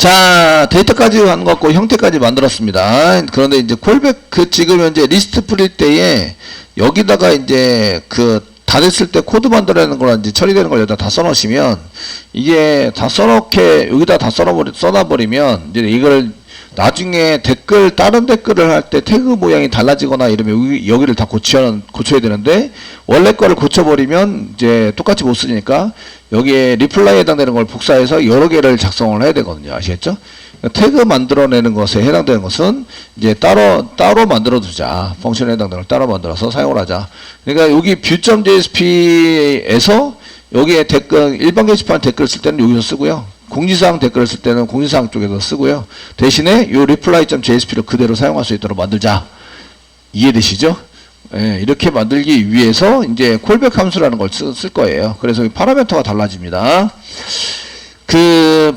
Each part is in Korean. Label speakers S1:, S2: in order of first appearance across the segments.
S1: 자, 데이터까지 하는 것 같고 형태까지 만들었습니다. 그런데 이제 콜백 지금 현재 리스트 뿌릴 때에 여기다가 이제 다 됐을 때 코드 만들어내는 거랑 이제 처리되는 걸 여기다 다 써놓으시면 이게 다 써놓게 여기다 다 써놔버리면 이제 이걸 나중에 다른 댓글을 할 때 태그 모양이 달라지거나 이러면 여기를 다 고쳐야 되는데 원래 거를 고쳐버리면 이제 똑같이 못 쓰니까 여기에 리플라이에 해당되는 걸 복사해서 여러 개를 작성을 해야 되거든요. 아시겠죠? 태그 만들어내는 것에 해당되는 것은 이제 따로 만들어두자. 펑션에 해당되는 걸 따로 만들어서 사용을 하자. 그러니까 여기 view.jsp에서 여기에 일반 게시판 댓글 쓸 때는 여기서 쓰고요. 공지사항 댓글을 쓸 때는 공지사항 쪽에서 쓰고요. 대신에 이 reply.jsp를 그대로 사용할 수 있도록 만들자. 이해되시죠? 예, 이렇게 만들기 위해서 이제 콜백 함수라는 걸 쓸 거예요. 그래서 파라미터가 달라집니다.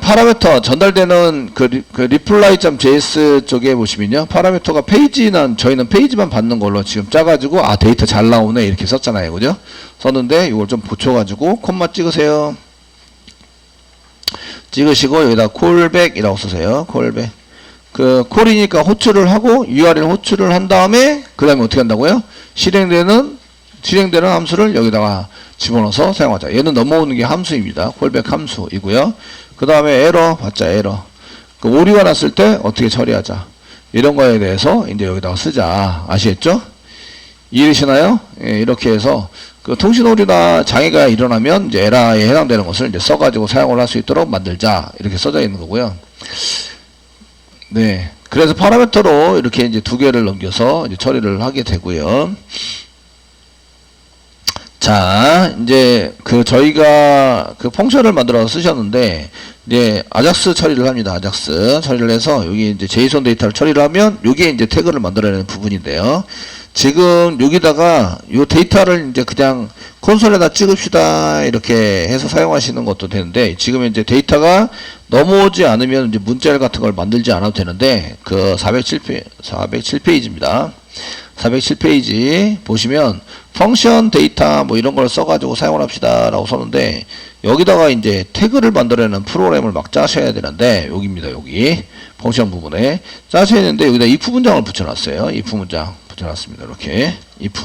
S1: 파라미터 전달되는 reply.js 쪽에 보시면요. 파라미터가 저희는 페이지만 받는 걸로 지금 짜가지고 데이터 잘 나오네 이렇게 썼잖아요. 그죠? 썼는데 이걸 좀 고쳐가지고 콤마 찍으세요. 찍으시고 여기다 콜백이라고 쓰세요. 콜백. 콜이니까 호출을 하고 URL 호출을 한 다음에 그 다음에 어떻게 한다고요? 실행되는 함수를 여기다가 집어넣어서 사용하자. 얘는 넘어오는 게 함수입니다. 콜백 함수이고요. 그 다음에 에러 받자. 에러. 오류가 났을 때 어떻게 처리하자. 이런 거에 대해서 이제 여기다가 쓰자. 아시겠죠? 이해되시나요? 예, 이렇게 해서 통신 오류나 장애가 일어나면 이제 에러에 해당되는 것을 이제 써가지고 사용을 할 수 있도록 만들자. 이렇게 써져 있는 거고요. 네. 그래서 파라미터로 이렇게 이제 두 개를 넘겨서 이제 처리를 하게 되고요. 자, 이제 저희가 펑션을 만들어서 쓰셨는데, 이제 아작스 처리를 합니다. 아작스 처리를 해서 여기 이제 제이손 데이터를 처리를 하면 요게 이제 태그를 만들어내는 부분인데요. 지금 여기다가 요 데이터를 이제 그냥 콘솔에다 찍읍시다 이렇게 해서 사용하시는 것도 되는데 지금 이제 데이터가 넘어오지 않으면 이제 문자열 같은 걸 만들지 않아도 되는데 407페이지입니다. 407페이지 보시면 펑션 데이터 뭐 이런 걸 써가지고 사용을 합시다 라고 썼는데 여기다가 이제 태그를 만들어내는 프로그램을 막 짜셔야 되는데 여기입니다. 여기 펑션 부분에 짜셔야 되는데 여기다 if 문장을 붙여놨어요. if 문장 붙여놨습니다. 이렇게 if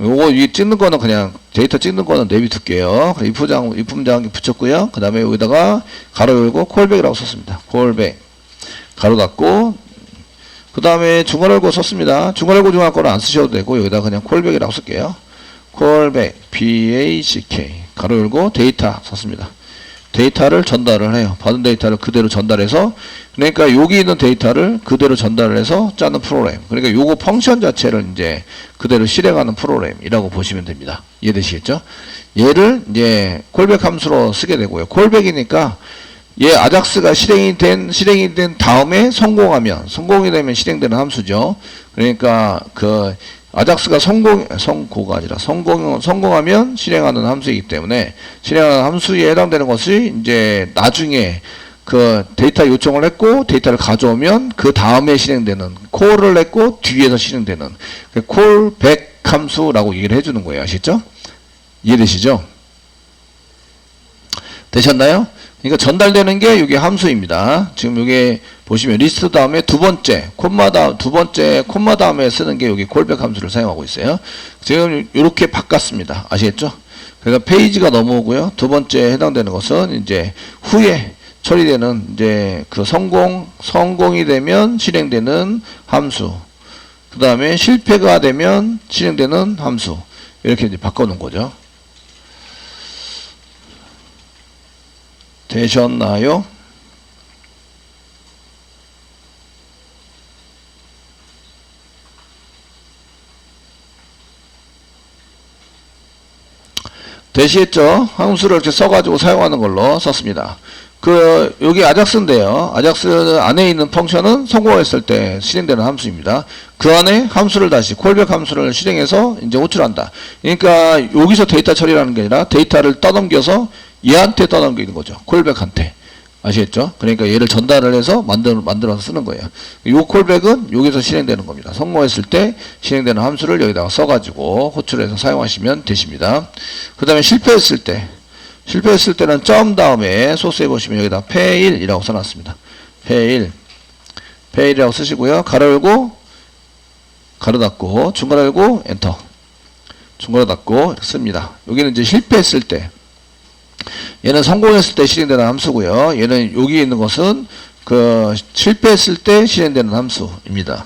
S1: 요거 이 찍는 거는 그냥 데이터 찍는 거는 내비둘게요. if 문장 붙였고요. 그 다음에 여기다가 가로 열고 콜백이라고 썼습니다. 콜백 가로 닫고 그 다음에 중괄 열고 썼습니다. 중괄 열고 중괄 거는 안 쓰셔도 되고 여기다 그냥 콜백이라고 쓸게요. 콜백 BACK 가로 열고 데이터 썼습니다. 데이터를 전달을 해요. 받은 데이터를 그대로 전달해서 그러니까 여기 있는 데이터를 그대로 전달을 해서 짜는 프로그램. 그러니까 요거 펑션 자체를 이제 그대로 실행하는 프로그램이라고 보시면 됩니다. 이해되시겠죠? 얘를 이제 콜백 함수로 쓰게 되고요. 콜백이니까 얘 아작스가 실행이 된 다음에 성공이 되면 실행되는 함수죠. 그러니까 아작스가 성공가 아니라 성공하면 실행하는 함수이기 때문에 실행하는 함수에 해당되는 것이 이제 나중에 데이터 요청을 했고 데이터를 가져오면 그 다음에 실행되는 콜을 했고 뒤에서 실행되는 콜백 함수라고 얘기를 해주는 거예요. 아시죠? 이해되시죠? 되셨나요? 그러니까 전달되는 게 이게 함수입니다. 지금 이게 보시면 리스트 다음에 두 번째 콤마 다음에 쓰는 게 여기 콜백 함수를 사용하고 있어요. 지금 이렇게 바꿨습니다. 아시겠죠? 그러니까 페이지가 넘어오고요. 두 번째 해당되는 것은 이제 후에 처리되는 이제 성공이 되면 실행되는 함수. 그 다음에 실패가 되면 실행되는 함수. 이렇게 이제 바꿔놓은 거죠. 되셨나요? 되시겠죠? 함수를 이렇게 써가지고 사용하는 걸로 썼습니다. 여기 아작스인데요. 아작스 안에 있는 펑션은 성공했을 때 실행되는 함수입니다. 그 안에 함수를 다시 콜백 함수를 실행해서 이제 호출한다. 그러니까 여기서 데이터 처리라는 게 아니라 데이터를 떠넘겨서 얘한테 떠넘기는 거죠. 콜백한테. 아시겠죠? 그러니까 얘를 전달을 해서 만들어서 쓰는 거예요. 요 콜백은 여기서 실행되는 겁니다. 성공했을 때 실행되는 함수를 여기다가 써가지고 호출해서 사용하시면 되십니다. 그 다음에 실패했을 때 실패했을 때는 점 다음에 소스에 보시면 여기다 fail이라고 써놨습니다. fail이라고 쓰시고요. 가로 열고 가로 닫고 중괄호 열고 엔터, 중괄호 닫고 이렇게 씁니다. 여기는 이제 실패했을 때, 얘는 성공했을 때 실행되는 함수고요. 얘는 여기 있는 것은 그 실패했을 때 실행되는 함수입니다.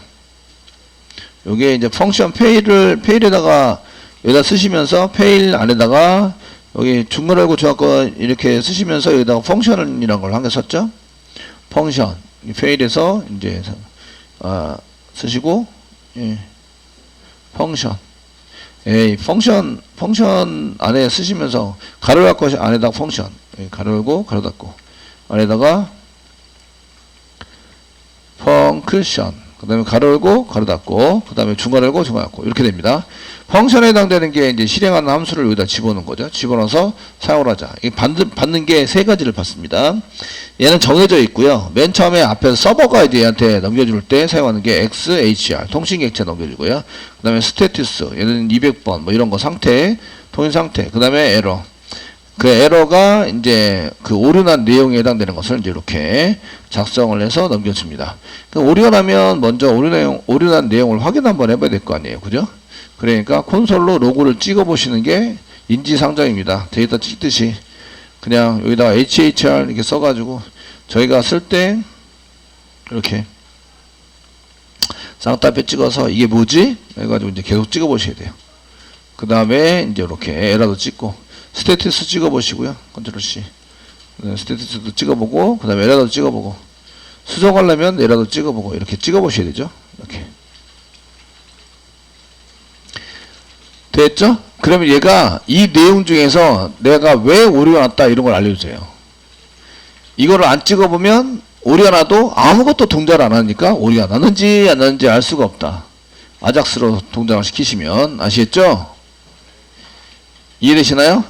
S1: 여기에 이제 펑션 fail에다가 여기다 쓰시면서 fail 안에다가 여기 중괄호 열고 중괄호 이렇게 쓰시면서 여기다가 펑션이라는 걸 한 개 썼죠. 펑션 fail에서 이제 쓰시고, 예, 펑션, 펑션 안에 쓰시면서 가로 닫고 안에다가 펑션, 예, 가로 열고 가로 닫고 안에다가 펑크션, 그 다음에 가로 열고 가로 닫고 그 다음에 중괄호 열고 중괄호 닫고 이렇게 됩니다. 펑션에 해당되는 게 이제 실행하는 함수를 여기다 집어넣는 거죠. 집어넣어서 사용을 하자. 이 받는 게 세 가지를 받습니다. 얘는 정해져 있고요. 맨 처음에 앞에서 서버가 이제 얘한테 넘겨줄 때 사용하는 게 XHR, 통신객체 넘겨주고요. 그 다음에 스테투스, 얘는 200번, 뭐 이런 거 상태, 통신 상태, 그 다음에 에러. 그 에러가 이제 그 오류난 내용에 해당되는 것을 이제 이렇게 작성을 해서 넘겨줍니다. 오류가 나면 먼저 오류난 내용을 확인 한번 해봐야 될 거 아니에요. 그죠? 그러니까 콘솔로 로고를 찍어 보시는 게 인지상정입니다. 데이터 찍듯이 그냥 여기다가 HHR 이렇게 써가지고 저희가 쓸 때 이렇게 쌍따옴표 찍어서 이게 뭐지? 해가지고 이제 계속 찍어 보셔야 돼요. 그 다음에 이제 이렇게 에러도 찍고 스테이터스 찍어 보시고요. 컨트롤 C. 스테이터스도 찍어 보고 그 다음에 에러도 찍어 보고 수정하려면 에러도 찍어 보고 이렇게 찍어 보셔야 되죠. 이렇게. 됐죠? 그러면 얘가 이 내용 중에서 내가 왜 오류가 났다 이런 걸 알려주세요. 이거를 안 찍어보면 오류가 나도 아무것도 동작을 안 하니까 오류가 나는지 안 나는지 알 수가 없다. 아작스로 동작을 시키시면. 아시겠죠? 이해되시나요?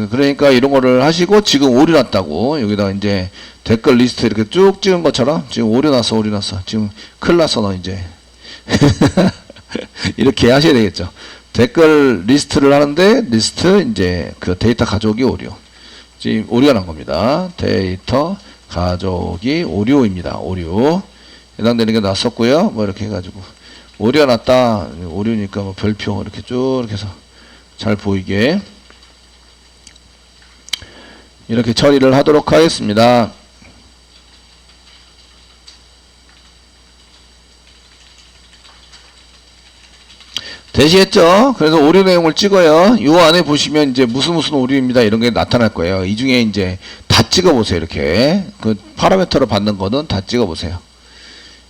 S1: 그러니까 이런 거를 하시고 지금 오류 났다고 여기다가 이제 댓글 리스트 이렇게 쭉 찍은 것처럼 지금 오류 났어 지금 큰일 났어 너 이제 이렇게 하셔야 되겠죠. 댓글 리스트를 하는데 리스트 이제 그 데이터 가져오기 오류, 지금 오류가 난 겁니다. 데이터 가져오기 오류입니다. 오류 해당되는 게 났었고요. 뭐 이렇게 해가지고 오류가 났다, 오류니까 뭐 별표 이렇게 쭉 이렇게 해서 잘 보이게 이렇게 처리를 하도록 하겠습니다. 되시겠죠? 그래서 오류 내용을 찍어요. 요 안에 보시면 이제 무슨 오류입니다. 이런 게 나타날 거예요. 이 중에 이제 다 찍어보세요. 이렇게. 그 파라미터로 받는 거는 다 찍어보세요.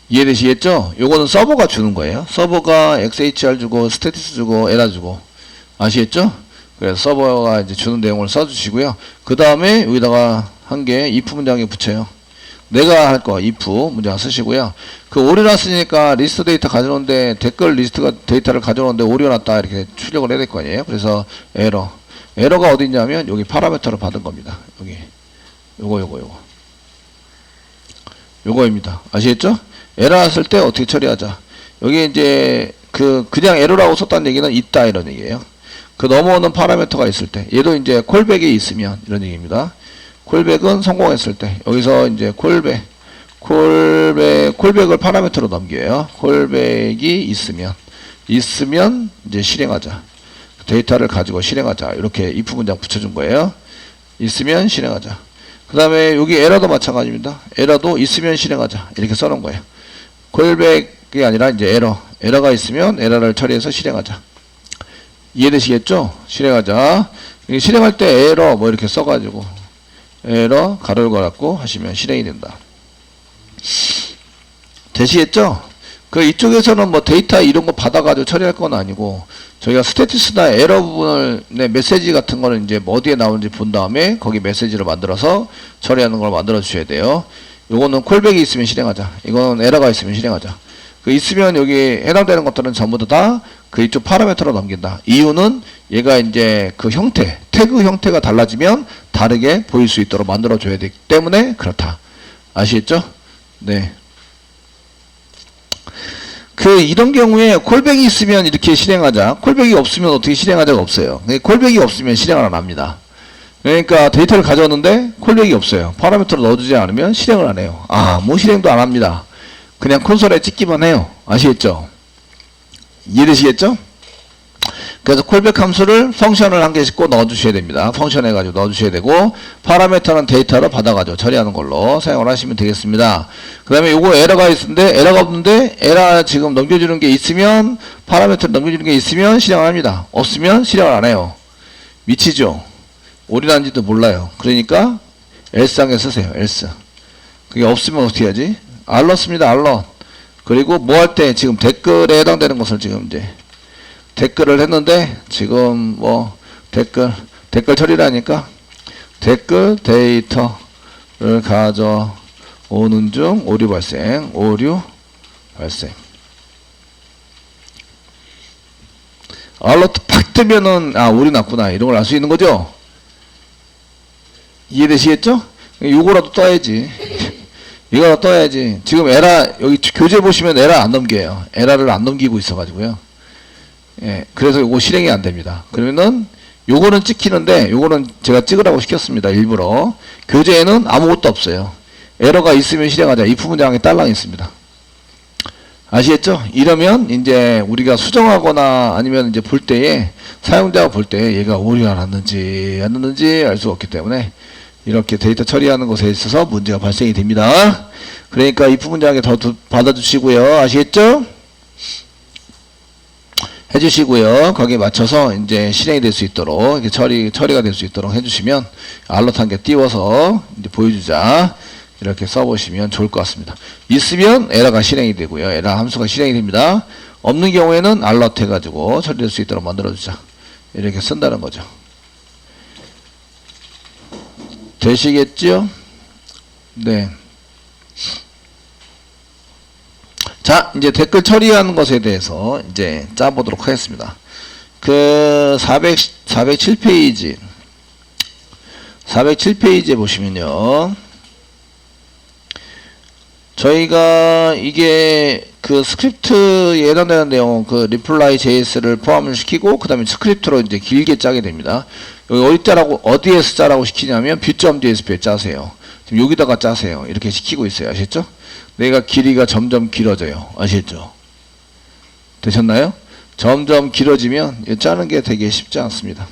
S1: 이해되시겠죠? 요거는 서버가 주는 거예요. 서버가 XHR 주고, 스테티스 주고, 에라 주고. 아시겠죠? 그래서 서버가 이제 주는 내용을 써주시고요. 그 다음에 여기다가 한 개 if 문장에 붙여요. 내가 할 거 if 문장 쓰시고요. 그 오류 났으니까 리스트 데이터 가져오는데 댓글 리스트가 데이터를 가져오는데 오류 났다 이렇게 출력을 해야 될 거 아니에요. 그래서 에러가 어디 있냐면 여기 파라미터로 받은 겁니다. 여기 요거입니다. 아시겠죠? 에러 났을 때 어떻게 처리하자. 여기 이제 그냥 에러라고 썼다는 얘기는 있다 이런 얘기예요. 그 넘어오는 파라미터가 있을 때, 얘도 이제 콜백이 있으면 이런 얘기입니다. 콜백은 성공했을 때, 여기서 이제 콜백을 파라미터로 넘겨요. 콜백이 있으면 이제 실행하자. 데이터를 가지고 실행하자. 이렇게 if 문장 붙여준 거예요. 있으면 실행하자. 그 다음에 여기 에러도 마찬가지입니다. 에러도 있으면 실행하자. 이렇게 써놓은 거예요. 콜백이 아니라 이제 에러가 있으면 에러를 처리해서 실행하자. 이해되시겠죠? 실행하자. 실행할 때 에러 뭐 이렇게 써가지고 에러 가로를 걸었고 하시면 실행이 된다. 되시겠죠? 그 이쪽에서는 뭐 데이터 이런 거 받아가지고 처리할 건 아니고 저희가 스테이터스나 에러 부분을 메시지 같은 거는 이제 뭐 어디에 나오는지 본 다음에 거기 메시지를 만들어서 처리하는 걸 만들어 주셔야 돼요. 요거는 콜백이 있으면 실행하자. 이거는 에러가 있으면 실행하자. 그 있으면 여기 해당되는 것들은 전부 다 그 이쪽 파라미터로 넘긴다. 이유는 얘가 이제 그 형태, 태그 형태가 달라지면 다르게 보일 수 있도록 만들어 줘야 되기 때문에 그렇다. 아시겠죠? 네. 이런 경우에 콜백이 있으면 이렇게 실행하자. 콜백이 없으면 어떻게 실행하자가 없어요. 콜백이 없으면 실행을 안 합니다. 그러니까 데이터를 가져왔는데 콜백이 없어요. 파라미터를 넣어주지 않으면 실행을 안 해요. 아무 실행도 안 합니다. 그냥 콘솔에 찍기만 해요. 아시겠죠? 이해되시겠죠? 그래서 콜백 함수를 펑션을 한 개씩 꼭 넣어주셔야 됩니다. 펑션 해가지고 넣어주셔야 되고, 파라미터는 데이터로 받아가지고 처리하는 걸로 사용을 하시면 되겠습니다. 그 다음에 요거 에러가 있는데, 에러가 없는데, 에러 지금 넘겨주는 게 있으면, 파라미터를 넘겨주는 게 있으면 실행을 합니다. 없으면 실행을 안 해요. 미치죠? 올인한지도 몰라요. 그러니까, else항에 쓰세요. else. 그게 없으면 어떻게 하지? 알럿 씁니다. 알럿. 그리고 뭐 할 때 지금 댓글에 해당되는 것을 지금 이제, 댓글을 했는데 지금 뭐 댓글 처리라니까 댓글 데이터를 가져오는 중 오류 발생 알러트 팍 뜨면은 오류 났구나 이런 걸 알 수 있는 거죠. 이해되시겠죠? 요거라도 떠야지. 이거라도 떠야지. 지금 에라 여기 교재 보시면 에라 안 넘겨요. 에라를 안 넘기고 있어 가지고요. 예, 그래서 요거 실행이 안 됩니다. 그러면은 요거는 찍히는데 요거는 제가 찍으라고 시켰습니다. 일부러. 교재에는 아무것도 없어요. 에러가 있으면 실행하자. if 문장에 딸랑 있습니다. 아시겠죠? 이러면 이제 우리가 수정하거나 아니면 이제 볼 때에 사용자가 볼 때 얘가 오류가 났는지 안 났는지 알 수 없기 때문에 이렇게 데이터 처리하는 것에 있어서 문제가 발생이 됩니다. 그러니까 if 문장에 더 받아주시고요. 아시겠죠? 해주시고요. 거기에 맞춰서 이제 실행이 될 수 있도록 이렇게 처리가 될 수 있도록 해주시면 알럿 한 개 띄워서 이제 보여주자 이렇게 써보시면 좋을 것 같습니다. 있으면 에러가 실행이 되고요. 에러 함수가 실행이 됩니다. 없는 경우에는 알럿 해가지고 처리될 수 있도록 만들어주자 이렇게 쓴다는 거죠. 되시겠죠? 네. 자, 이제 댓글 처리하는 것에 대해서 이제 짜보도록 하겠습니다. 그 407페이지에 보시면요. 저희가 이게 그 스크립트에 해당되는 내용, 그 reply JS를 포함을 시키고, 그 다음에 스크립트로 이제 길게 짜게 됩니다. 여기 어디에서 짜라고 시키냐면, view.jsp에 짜세요. 지금 여기다가 짜세요. 이렇게 시키고 있어요. 아시겠죠? 내가 길이가 점점 길어져요. 아시겠죠? 되셨나요? 점점 길어지면 짜는 게 되게 쉽지 않습니다.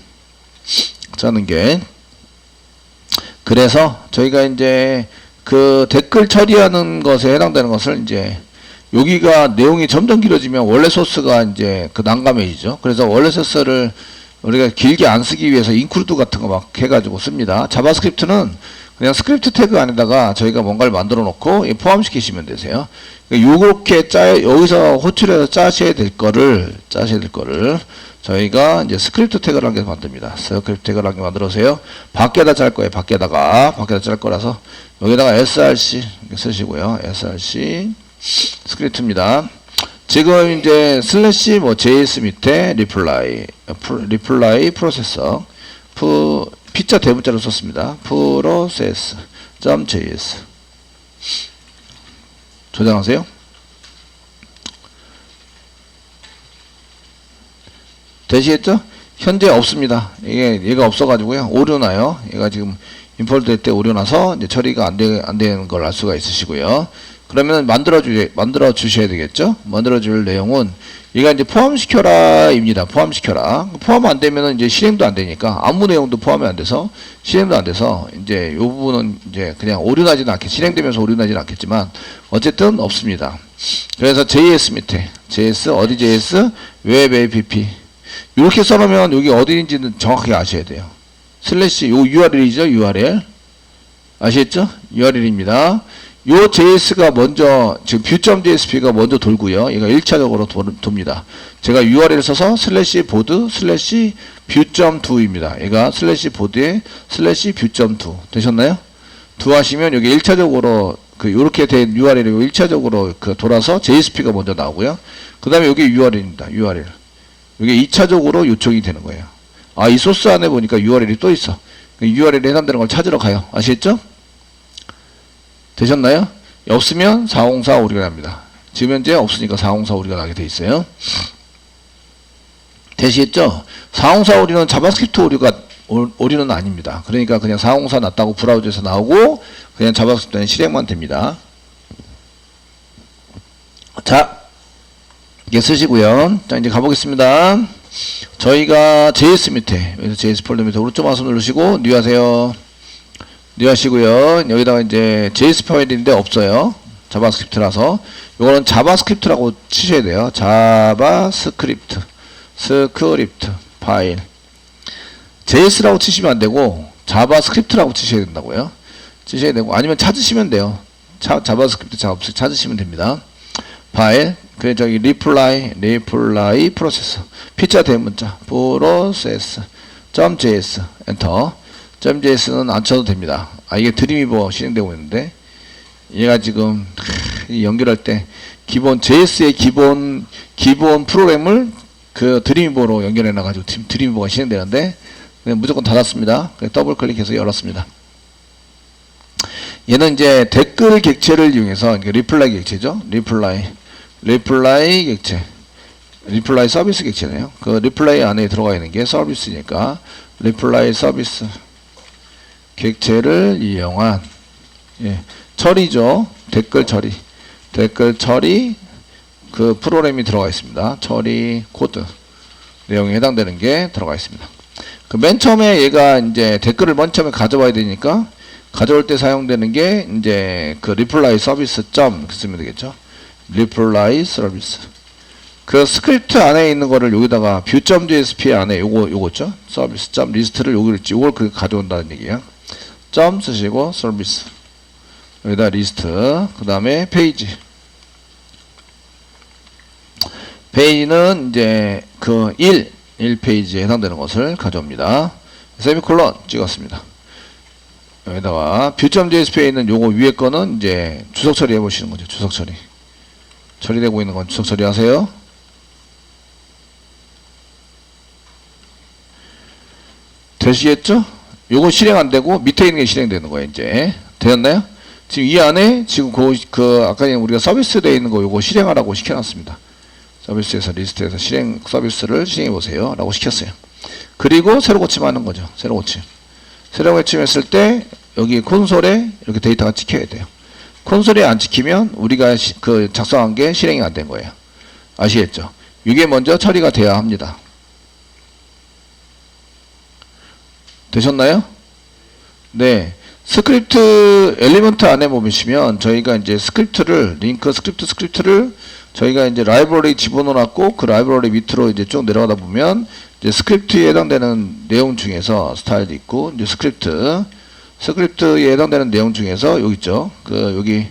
S1: 짜는 게. 그래서 저희가 이제 그 댓글 처리하는 것에 해당되는 것을 이제 여기가 내용이 점점 길어지면 원래 소스가 이제 그 난감해지죠. 그래서 원래 소스를 우리가 길게 안 쓰기 위해서 인클루드 같은 거 막 해가지고 씁니다. 자바스크립트는 그냥 스크립트 태그 안에다가 저희가 뭔가를 만들어 놓고 포함시키시면 되세요. 요렇게 여기서 호출해서 짜셔야 될 거를 저희가 이제 스크립트 태그를 한 개 만듭니다. 스크립트 태그를 한 개 만들어서요. 밖에다 짤 거예요. 밖에다 짤 거라서 여기다가 src 쓰시고요. src 스크립트입니다. 지금 이제 슬래시 js 밑에 reply 프로세서 P자 대문자로 썼습니다. process.js 저장하세요. 되시겠죠? 현재 없습니다. 얘가 없어가지고요. 오류 나요. 얘가 지금 임포트 될 때 오류 나서 이제 처리가 안 되는 걸 알 수가 있으시고요. 그러면 만들어 주셔야 되겠죠? 만들어 줄 내용은 얘가 이제 포함시켜라입니다. 포함시켜라. 포함 안 되면은 이제 실행도 안 되니까 아무 내용도 포함이 안 돼서 실행도 안 돼서 이제 요 부분은 이제 그냥 오류나지는 않겠 실행되면서 오류나지는 않겠지만 어쨌든 없습니다. 그래서 JS 밑에 JS 어디 JS 웹 app 이렇게 써놓으면 여기 어디인지는 정확하게 아셔야 돼요. 슬래시 요 URL이죠. URL 아시겠죠? URL입니다. 요 JS가 먼저 지금 view.jsp가 먼저 돌고요. 얘가 1차적으로 돕니다. 제가 URL 써서 슬래시 보드 슬래시 view.do입니다. 얘가 슬래시 보드에 슬래시 view.do 되셨나요? do 하시면 여기 1차적으로 그 요렇게 된 URL이 1차적으로 그 돌아서 JSP가 먼저 나오고요. 그 다음에 여기 URL입니다. URL. 이게 2차적으로 요청이 되는 거예요. 이 소스 안에 보니까 URL이 또 있어. URL에 해당되는 걸 찾으러 가요. 아시겠죠? 되셨나요? 없으면 404 오류가 납니다. 지금 현재 없으니까 404 오류가 나게 돼 있어요. 되시겠죠? 404 오류는 자바스크립트 오류는 아닙니다. 그러니까 그냥 404 났다고 브라우저에서 나오고 그냥 자바스크립트는 실행만 됩니다. 자, 이게 쓰시고요. 자, 이제 가보겠습니다. 저희가 JS 밑에, 여기서 JS 폴더 밑에 오른쪽 마우스 누르시고 뉴 하세요. 뉴 하시고요. 여기다가 이제 JS 파일인데 없어요. 자바스크립트라서 이거는 자바스크립트라고 치셔야 돼요. 자바스크립트 스크립트 파일 JS라고 치시면 안 되고 자바스크립트라고 치셔야 된다고요. 치셔야 되고 아니면 찾으시면 돼요. 자바스크립트 찾으시면 됩니다. 파일 그 저기 리플라이 프로세서 피자 대문자 프로세스 .js 엔터 .js는 안 쳐도 됩니다. 아 이게 드림위버 실행되고 있는데 얘가 지금 연결할 때 기본 JS의 기본 프로그램을 그 드림위버로 연결해 놔가지고 드림위버가 실행되는데 무조건 닫았습니다. 더블 클릭해서 열었습니다. 얘는 이제 댓글 객체를 이용해서 리플라이 객체죠. 리플라이 객체, 리플라이 서비스 객체네요. 그 리플라이 안에 들어가 있는 게 서비스니까 리플라이 서비스 객체를 이용한 처리죠. 댓글 처리 그 프로그램이 들어가 있습니다. 처리 코드 내용에 해당되는 게 들어가 있습니다. 그 맨 처음에 얘가 이제 댓글을 맨 처음에 가져와야 되니까 가져올 때 사용되는 게 이제 그 리플라이 서비스 점 쓰면 되겠죠. 리플라이 서비스 그 스크립트 안에 있는 거를 여기다가 view.jsp 안에 요거죠. 서비스 점 리스트를 요걸 그 가져온다는 얘기야. 점 쓰시고 서비스 여기다 리스트 그 다음에 페이지는 이제 그 1페이지에 해당되는 것을 가져옵니다. 세미콜론 찍었습니다. 여기다가 view.jsp에 있는 요거 위에 거는 이제 주석 처리해 보시는 거죠. 주석 처리되고 있는 건 주석 처리하세요. 되시겠죠? 요거 실행 안 되고 밑에 있는 게 실행되는 거예요. 이제 되었나요? 지금 이 안에 지금 그 아까 우리가 서비스 되어 있는 거 요거 실행하라고 시켜놨습니다. 서비스에서 리스트에서 서비스를 실행해 보세요 라고 시켰어요. 그리고 새로 고침하는 거죠. 새로 고침했을 때 여기 콘솔에 이렇게 데이터가 찍혀야 돼요. 콘솔에 안 찍히면 우리가 그 작성한 게 실행이 안 된 거예요. 아시겠죠? 이게 먼저 처리가 돼야 합니다. 되셨나요? 네. 스크립트 엘리먼트 안에 보시면 저희가 이제 링크 스크립트를 저희가 이제 라이브러리 집어넣어놨고 그 라이브러리 밑으로 이제 쭉 내려가다 보면 이제 스크립트에 해당되는 내용 중에서 스타일도 있고 이제 스크립트에 해당되는 내용 중에서 여기 있죠. 그 여기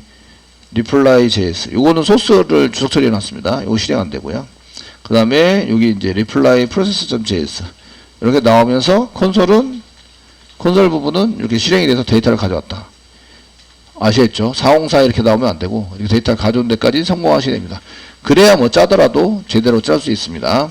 S1: reply js 요거는 소스를 주석 처리해 놨습니다. 요거 실행 안 되고요. 그 다음에 여기 이제 reply process.js 이렇게 나오면서 콘솔 부분은 이렇게 실행이 돼서 데이터를 가져왔다. 아시겠죠? 404 이렇게 나오면 안 되고 이렇게 데이터를 가져온 데까지 성공하셔야 됩니다. 그래야 뭐 짜더라도 제대로 짤 수 있습니다.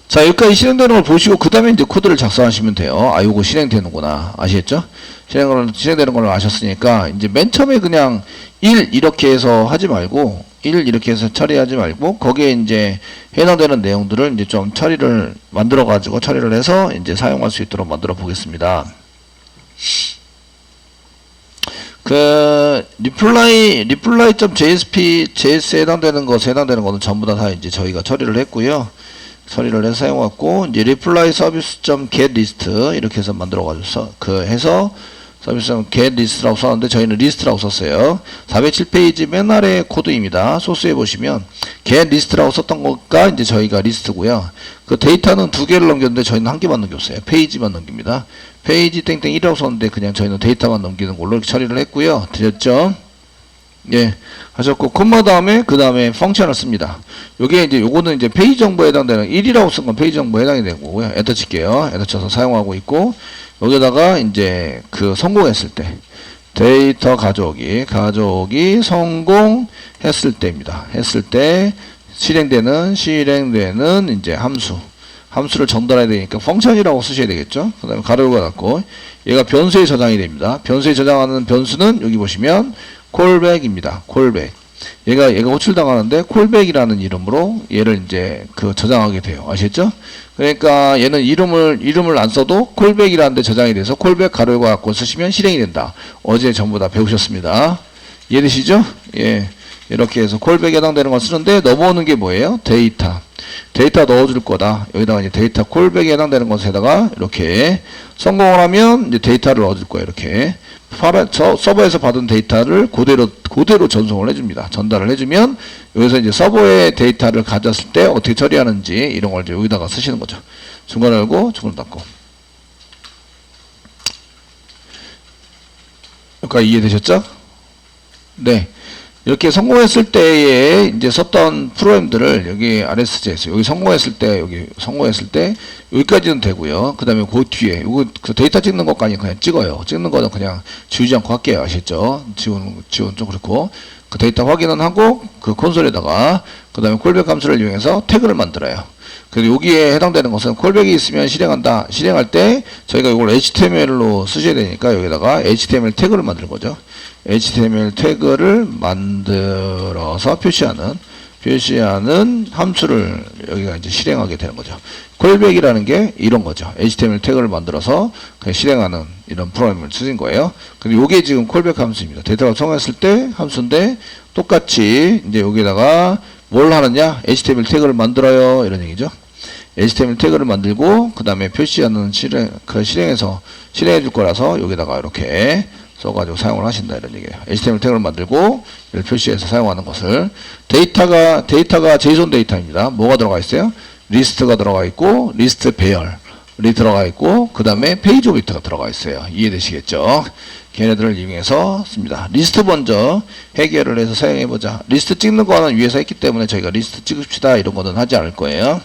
S1: 자, 여기까지 실행되는 걸 보시고 그 다음에 이제 코드를 작성하시면 돼요. 아, 요거 실행되는구나. 아시겠죠? 실행되는 걸 아셨으니까 이제 맨 처음에 그냥 1 이렇게 해서 하지 말고 1 이렇게 해서 처리하지 말고 거기에 이제 해당되는 내용들을 이제 좀 만들어 가지고 처리를 해서 이제 사용할 수 있도록 만들어 보겠습니다. 그 reply.jsp에 해당되는 거는 전부 다 이제 저희가 처리를 했고요. 처리를 해서 사용했고 이제 reply service.getList 이렇게 해서 만들어 가지고 해서 service.getList라고 썼는데 저희는 리스트라고 썼어요. 407페이지 맨 아래 코드입니다. 소스에 보시면 getList라고 썼던 거가 이제 저희가 리스트고요. 그 데이터는 2개를 넘겼는데 저희는 1개만 넘겼어요. 페이지만 넘깁니다. 페이지 땡땡 1이라고 썼는데 그냥 저희는 데이터만 넘기는 걸로 이렇게 처리를 했고요. 되셨죠? 예, 하셨고 콤마 다음에 그 다음에 펑션을 씁니다. 요거는 이제 페이지 정보에 해당되는 1이라고 쓴 건 페이지 정보에 해당이 되고요. 엔터 칠게요. 엔터 쳐서 사용하고 있고 여기다가 이제 그 성공했을 때 데이터 가져오기 성공했을 때입니다. 했을 때 실행되는 이제 함수를 전달해야 되니까 펑션이라고 쓰셔야 되겠죠. 그 다음에 가로가 닫고 얘가 변수에 저장이 됩니다. 변수에 저장하는 변수는 여기 보시면 콜백입니다. 콜백. 얘가 호출당하는데 콜백이라는 이름으로 얘를 이제 저장하게 돼요. 아시겠죠? 그러니까 얘는 이름을 안 써도 콜백이라는 데 저장이 돼서 콜백 가로열고 갖고 쓰시면 실행이 된다. 어제 전부 다 배우셨습니다. 이해되시죠? 예. 이렇게 해서 콜백에 해당되는 걸 쓰는데 넘어오는 게 뭐예요? 데이터 넣어줄 거다. 여기다가 이제 데이터 콜백에 해당되는 것에다가 이렇게 성공을 하면 이제 데이터를 넣어줄 거예요. 이렇게 서버에서 받은 데이터를 그대로 전송을 해줍니다. 전달을 해주면 여기서 이제 서버의 데이터를 가졌을 때 어떻게 처리하는지 이런 걸 이제 여기다가 쓰시는 거죠. 중간 열고 중간 닫고. 여기까지 이해되셨죠? 네. 이렇게 성공했을 때에 이제 썼던 프로그램들을 여기 RSJ에서 여기 성공했을 때 여기까지는 되고요. 그 다음에 그 뒤에 이거 데이터 찍는 것까지 그냥 찍어요. 찍는 거는 그냥 지우지 않고 할게요. 아시죠? 지우는 좀 그렇고 그 데이터 확인은 하고 그 콘솔에다가 그 다음에 콜백 함수를 이용해서 태그를 만들어요. 그래서 여기에 해당되는 것은 콜백이 있으면 실행한다. 실행할 때 저희가 이걸 HTML로 쓰셔야 되니까 여기다가 HTML 태그를 만드는 거죠. HTML 태그를 만들어서 표시하는 함수를 여기가 이제 실행하게 되는 거죠. 콜백이라는 게 이런 거죠. HTML 태그를 만들어서 실행하는 이런 프로그램을 쓰신 거예요. 근데 요게 지금 콜백 함수입니다. 데이터가 성공했을 때 함수인데 똑같이 이제 여기다가 뭘 하느냐? HTML 태그를 만들어요. 이런 얘기죠. HTML 태그를 만들고 그 다음에 표시하는 실행해서 실행해 줄 거라서 여기다가 이렇게 써가지고 사용을 하신다 이런 얘기예요. HTML 태그를 만들고 이를 표시해서 사용하는 것을 데이터가 JSON 데이터입니다. 뭐가 들어가 있어요? 리스트가 들어가 있고 리스트 배열이 들어가 있고 그 다음에 페이지 오브젝트가 들어가 있어요. 이해되시겠죠? 걔네들을 이용해서 씁니다. 리스트 먼저 해결을 해서 사용해보자. 리스트 찍는 거는 위에서 했기 때문에 저희가 리스트 찍읍시다 이런 거는 하지 않을 거예요.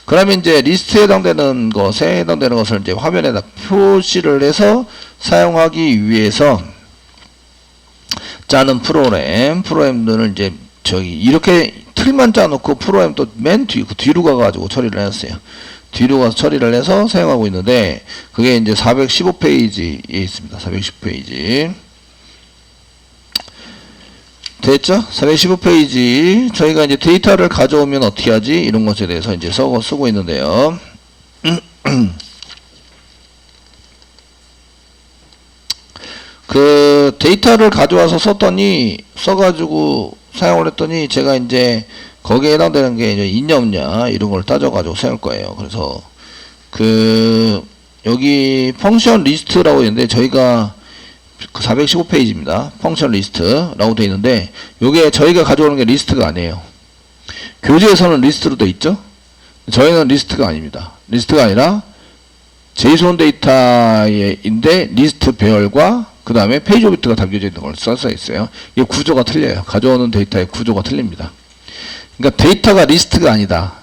S1: 그러면 이제 리스트에 해당되는 것을 이제 화면에다 표시를 해서 사용하기 위해서 짜는 프로그램들을 이제 이렇게 틀만 짜놓고 프로그램 또 맨 뒤로 가가지고 처리를 했어요. 뒤로 가서 처리를 해서 사용하고 있는데 그게 이제 415페이지에 있습니다. 415페이지. 됐죠? 415페이지. 저희가 이제 데이터를 가져오면 어떻게 하지? 이런 것에 대해서 이제 쓰고 있는데요. 그 데이터를 가져와서 써가지고 사용을 했더니 제가 이제 거기에 해당되는 게 이제 있냐 없냐 이런 걸 따져가지고 사용할 거예요. 그래서 여기 펑션 리스트라고 있는데 저희가 415페이지입니다. 펑션 리스트라고 되어 있는데 요게 저희가 가져오는 게 리스트가 아니에요. 교재에서는 리스트로 되어 있죠. 저희는 리스트가 아닙니다. 리스트가 아니라 JSON 데이터인데 리스트 배열과 그 다음에 페이지 오브젝트가 담겨져 있는 걸 써서 있어요. 이게 구조가 틀려요. 가져오는 데이터의 구조가 틀립니다. 그러니까 데이터가 리스트가 아니다.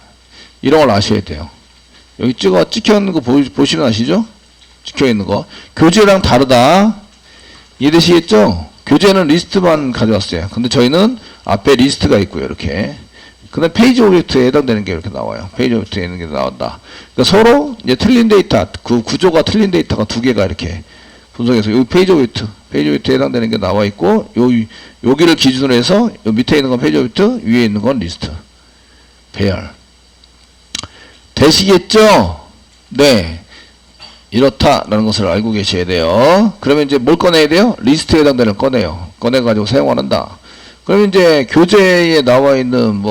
S1: 이런 걸 아셔야 돼요. 여기 찍혀 있는 거 보시면 아시죠? 찍혀 있는 거. 교재랑 다르다. 이해되시겠죠? 교재는 리스트만 가져왔어요. 근데 저희는 앞에 리스트가 있고요. 이렇게. 근데 페이지 오브젝트에 해당되는 게 이렇게 나와요. 페이지 오브젝트에 있는 게 나온다. 그러니까 서로 이제 그 구조가 틀린 데이터가 두 개가 이렇게 분석해서 여기 페이지 오브젝트에 해당되는 게 나와 있고 여기를 기준으로 해서 요 밑에 있는 건 페이지 오브젝트, 위에 있는 건 리스트 배열. 되시겠죠? 네. 이렇다라는 것을 알고 계셔야 돼요. 그러면 이제 뭘 꺼내야 돼요? 리스트에 해당되는 걸 꺼내가지고 사용한다. 그러면 이제 교재에 나와 있는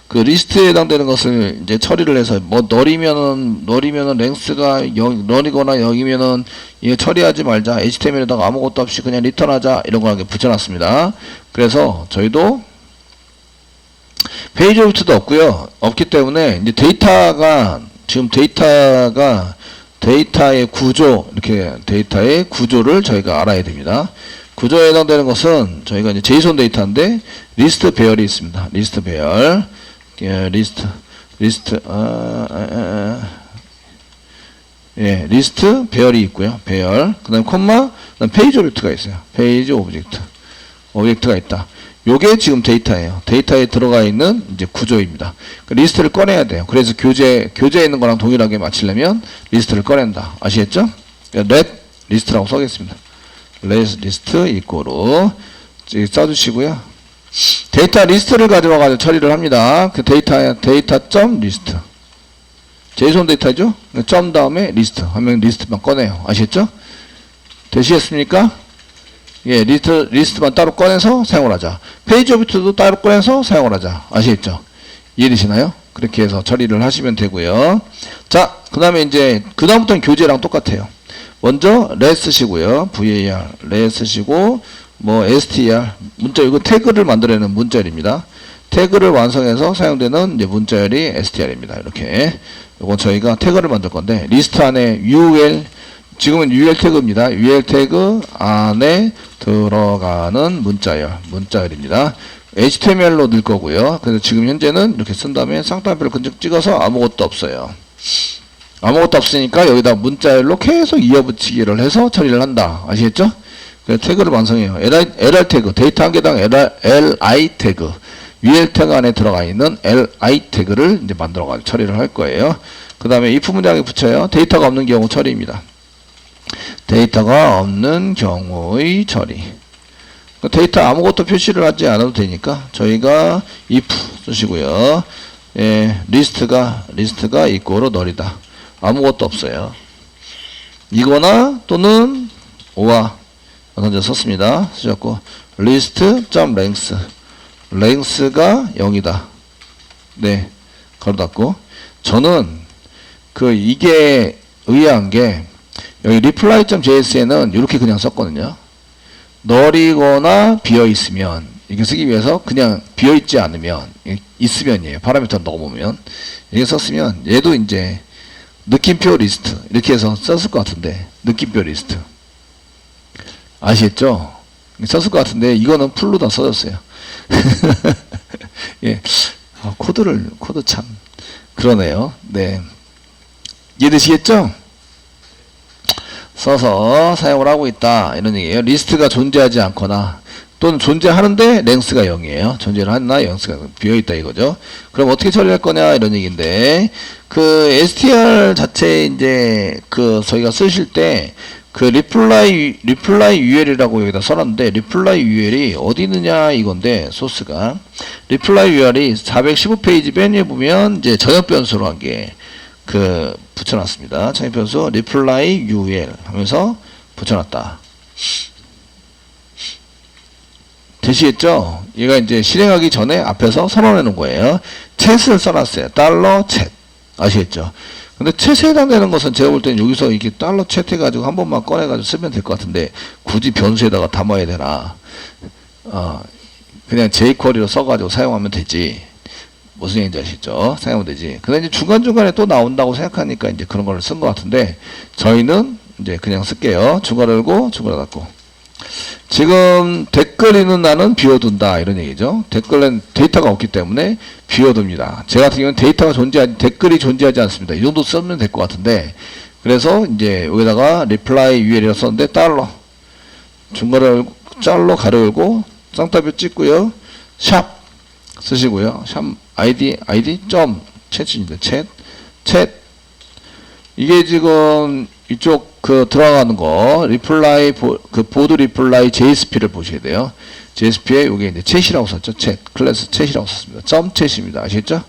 S1: 그 리스트에 해당되는 것을 이제 처리를 해서 널이면은 랭스가 널이거나 0이면은 이거 처리하지 말자. HTML에다가 아무것도 없이 그냥 리턴하자. 이런 거 붙여놨습니다. 그래서 저희도 페이지 오브젝트도 없고요. 없기 때문에 이제 데이터의 구조, 이렇게 데이터의 구조를 저희가 알아야 됩니다. 구조에 해당되는 것은 저희가 이제 JSON 데이터인데 리스트 배열이 있습니다. 리스트 배열, 리스트 배열이 있고요. 배열, 그다음 콤마, 그다음 페이지 오브젝트가 있어요. 페이지 오브젝트가 있다. 요게 지금 데이터예요. 데이터에 들어가 있는 이제 구조입니다. 리스트를 꺼내야 돼요. 그래서 교재에 있는 거랑 동일하게 맞추려면 리스트를 꺼낸다. 아시겠죠? let 리스트라고 써겠습니다. let 리스트 이꼬로 써주시고요. 데이터 리스트를 가져와가지고 처리를 합니다. 그 데이터 점 리스트. 제이손 데이터죠? 점 다음에 리스트 하면 리스트만 꺼내요. 아시겠죠? 되시겠습니까? 예, 리스트만 따로 꺼내서 사용을 하자. 페이지 오비트도 따로 꺼내서 사용을 하자. 아시겠죠? 이해되시나요? 그렇게 해서 처리를 하시면 되고요. 자, 그 다음에 이제 그 다음부터는 교재랑 똑같아요. 먼저 레 쓰시고요. var 레 쓰시고 뭐 str 문자 이거 태그를 만들어내는 문자열입니다. 태그를 완성해서 사용되는 이제 문자열이 str입니다. 이렇게 이건 저희가 태그를 만들 건데 리스트 안에 ul 지금은 ul 태그입니다. ul 태그 안에 들어가는 문자열입니다. HTML로 넣을 거고요. 그래서 지금 현재는 이렇게 쓴 다음에 쌍따옴표를 찍어서 아무것도 없어요. 아무것도 없으니까 여기다 문자열로 계속 이어붙이기를 해서 처리를 한다. 아시겠죠? 그래서 태그를 완성해요. LR 태그, 데이터 한 개당 LI 태그, UL 태그 안에 들어가 있는 LI 태그를 이제 만들어가지고 처리를 할 거예요. 그 다음에 if 문장에 붙여요. 데이터가 없는 경우 처리입니다. 데이터가 없는 경우의 처리. 데이터 아무것도 표시를 하지 않아도 되니까 저희가 if 쓰시고요. 예, 리스트가 이꼬로 널이다. 아무것도 없어요. 이거나 또는 오와 먼저 썼습니다. 쓰셨고 list.length length가 0이다. 네, 가로 닫고 저는 이게 의아한 게 여기 reply.js에는 이렇게 그냥 썼거든요. 널이거나 비어있으면 이게 쓰기 위해서 그냥 비어있지 않으면 있으면이에요. 파라미터 넣어보면 이렇게 썼으면 얘도 이제 느낌표 리스트 이렇게 해서 썼을 것 같은데 느낌표 리스트 아시겠죠? 썼을 것 같은데 이거는 풀로 다 써졌어요. 예, 코드 참 그러네요. 네, 이해되시겠죠? 써서 사용을 하고 있다 이런 얘기예요. 리스트가 존재하지 않거나 또는 존재하는데 랭스가 0이에요. 존재를 하나 랭스가 비어있다 이거죠. 그럼 어떻게 처리할 거냐 이런 얘기인데 str 자체 이제 저희가 쓰실 때 reply ul이라고 여기다 써놨는데 reply ul이 어디 있느냐 이건데 소스가 reply ul이 415페이지 맨 위에 보면 이제 전역 변수로 한 게 붙여놨습니다. 전역 변수 reply ul 하면서 붙여놨다. 되시겠죠? 얘가 이제 실행하기 전에 앞에서 선언해 놓은 거예요. chat을 써놨어요. $chat. 아시겠죠? 근데 chat에 해당되는 것은 제가 볼 때는 여기서 이렇게 $chat 해가지고 한 번만 꺼내가지고 쓰면 될 것 같은데 굳이 변수에다가 담아야 되나? 그냥 jQuery로 써가지고 사용하면 되지. 무슨 얘기인지 아시죠? 사용하면 되지. 근데 이제 중간중간에 또 나온다고 생각하니까 이제 그런 걸 쓴 것 같은데 저희는 이제 그냥 쓸게요. 중괄호 열고 중괄호 닫고. 지금 댓글 있는 나는 비워둔다 이런 얘기죠. 댓글은 데이터가 없기 때문에 비워둡니다. 제 같은 경우는 댓글이 존재하지 않습니다. 이 정도 쓰면 될 것 같은데 그래서 이제 여기다가 reply ul이라고 썼는데 중괄호 열고 짤로 가로 열고 쌍따옴표 찍고요. 샵 쓰시고요. 샵 id 점 chat입니다. chat 이게 지금 이쪽 들어가는 거 reply 보드 reply JSP를 보셔야 돼요. JSP에 요게 이제 chat이라고 썼죠. 클래스 chat이라고 썼습니다. 점 chat입니다. 아시겠죠?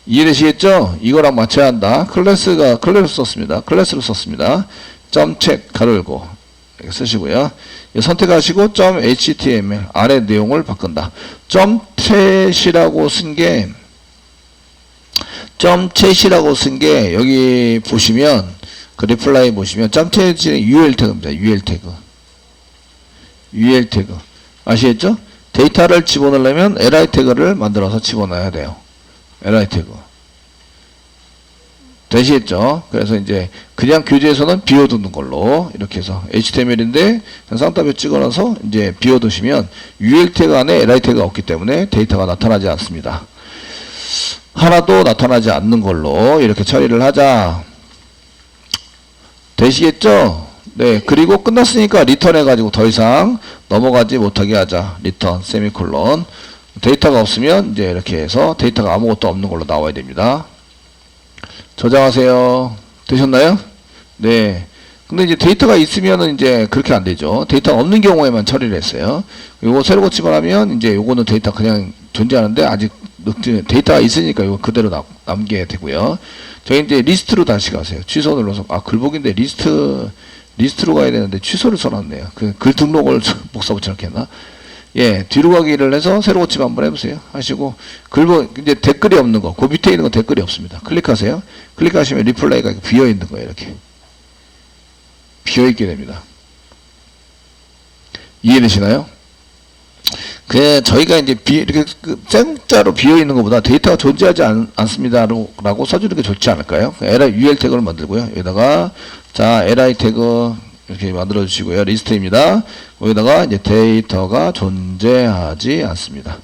S1: 이해되시겠죠? 이거랑 맞춰야 한다. 클래스로 썼습니다. 점 chat 가로 열고 쓰시고요. 선택하시고 점 html 아래 내용을 바꾼다. 점 chat이라고 쓴 게 여기 보시면 리플라이 보시면 점 chat이 ul 태그입니다. ul 태그 아시겠죠? 데이터를 집어넣으려면 li 태그를 만들어서 집어넣어야 돼요. li 태그 되시겠죠? 그래서 이제 그냥 교재에서는 비워두는 걸로 이렇게 해서 HTML인데 쌍따옴표 찍어놔서 이제 비워두시면 ul 태그 안에 li 태그가 없기 때문에 데이터가 나타나지 않습니다. 하나도 나타나지 않는 걸로 이렇게 처리를 하자. 되시겠죠? 네. 그리고 끝났으니까 리턴 해가지고 더 이상 넘어가지 못하게 하자. 리턴 세미콜론. 데이터가 없으면 이제 이렇게 해서 데이터가 아무것도 없는 걸로 나와야 됩니다. 저장하세요. 되셨나요? 네. 근데 이제 데이터가 있으면은 이제 그렇게 안 되죠. 데이터가 없는 경우에만 처리를 했어요. 요거 새로 고침을 하면 이제 요거는 데이터 그냥 존재하는데 아직 데이터가 있으니까 이거 그대로 남게 되고요. 저희 이제 리스트로 다시 가세요. 취소 눌러서 글복인데 리스트로 가야 되는데 취소를 써놨네요. 글 등록을 복사 붙여넣겠나? 예, 뒤로 가기를 해서 새로 고침 한번 해보세요. 하시고 글복 이제 댓글이 없는 거, 그 밑에 있는 건 댓글이 없습니다. 클릭하세요. 클릭하시면 리플레이가 비어 있는 거예요. 이렇게 비어 있게 됩니다. 이해되시나요? 저희가 이제 이렇게 생자로 비어 있는 것보다 데이터가 존재하지 않습니다라고 써주는 게 좋지 않을까요? UL 태그를 만들고요. 여기다가 자 li 태그 이렇게 만들어 주시고요. 리스트입니다. 여기다가 이제 데이터가 존재하지 않습니다.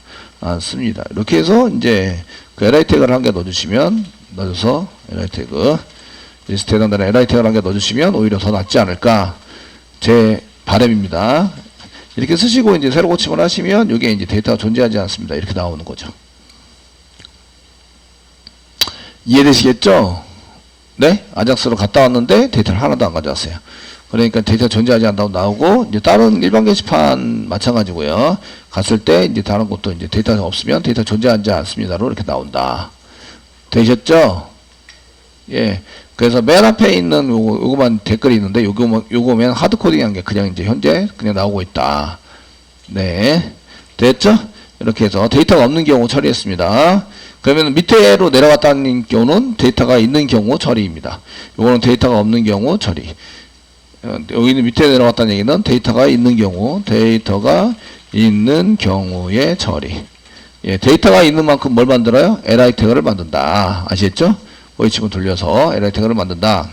S1: 이렇게 해서 이제 그 li 태그를 한 개 넣어주시면 넣어줘서 li 태그 리스트에 해당되는 li 태그를 한 개 넣어주시면 오히려 더 낫지 않을까 제 바람입니다. 이렇게 쓰시고 이제 새로 고침을 하시면 이게 이제 데이터가 존재하지 않습니다. 이렇게 나오는 거죠. 이해되시겠죠? 네? 아작스로 갔다 왔는데 데이터를 하나도 안 가져왔어요. 그러니까 데이터 존재하지 않다고 나오고 이제 다른 일반 게시판 마찬가지고요. 갔을 때 이제 다른 것도 이제 데이터가 없으면 데이터 존재하지 않습니다로 이렇게 나온다. 되셨죠? 예. 그래서 맨 앞에 있는 요거만 댓글이 있는데 요거면 하드 코딩한 게 그냥 이제 현재 그냥 나오고 있다. 네. 됐죠? 이렇게 해서 데이터가 없는 경우 처리했습니다. 그러면 밑으로 내려갔다는 경우는 데이터가 있는 경우 처리입니다. 요거는 데이터가 없는 경우 처리. 여기는 밑에 내려갔다는 얘기는 데이터가 있는 경우의 처리. 예, 데이터가 있는 만큼 뭘 만들어요? li 태그를 만든다. 아시겠죠? 호이치문 돌려서 li 태그를 만든다.